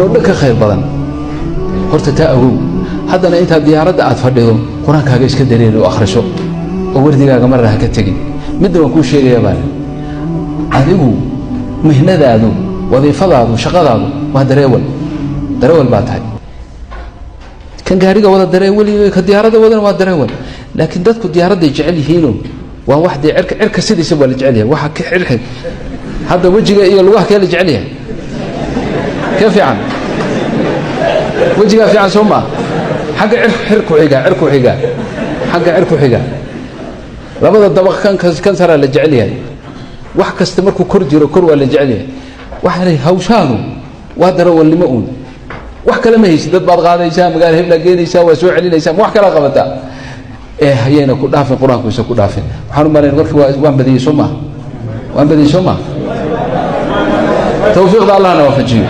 ودك خير بدن horta taa awow haddana inta diyaaradda aad fadhido quraankaaga iska dareero akhriso oo wardigaaga mar raha ka tagin midna waan ku sheegaya baan adigu mihnadaadu wadiifadaadu shaqadaadu waa dareewal baa tahay kan gaariga wada dareewal ka diyaaradda wadana waa dareewal laakiin dadku diyaaradda jecel yihiin waa wax cirka sidiisa waa la jecel yahay waxa ka xirxay hadda wajiga iyo lugaha kale la jecel yahay ka fiican وجهها في عن سوما حق عركو حقا حق عركو حقا لابد الدبق كان سرى لجعليها wax kasta markuu kor jiro kor waa la jecel yahay waxa leh hawshaanu waa daro wali ma uun wax kale ma haysid dad baad qaadaysaa magaal hebla geedaysaa waa soo celinaysaa wax kala qabata hayena ku dhaafin quraanku isoo ku dhaafin waxaan u maleyn markii waan badiyay Soomaa tawfiiqda Allah na waafajiyo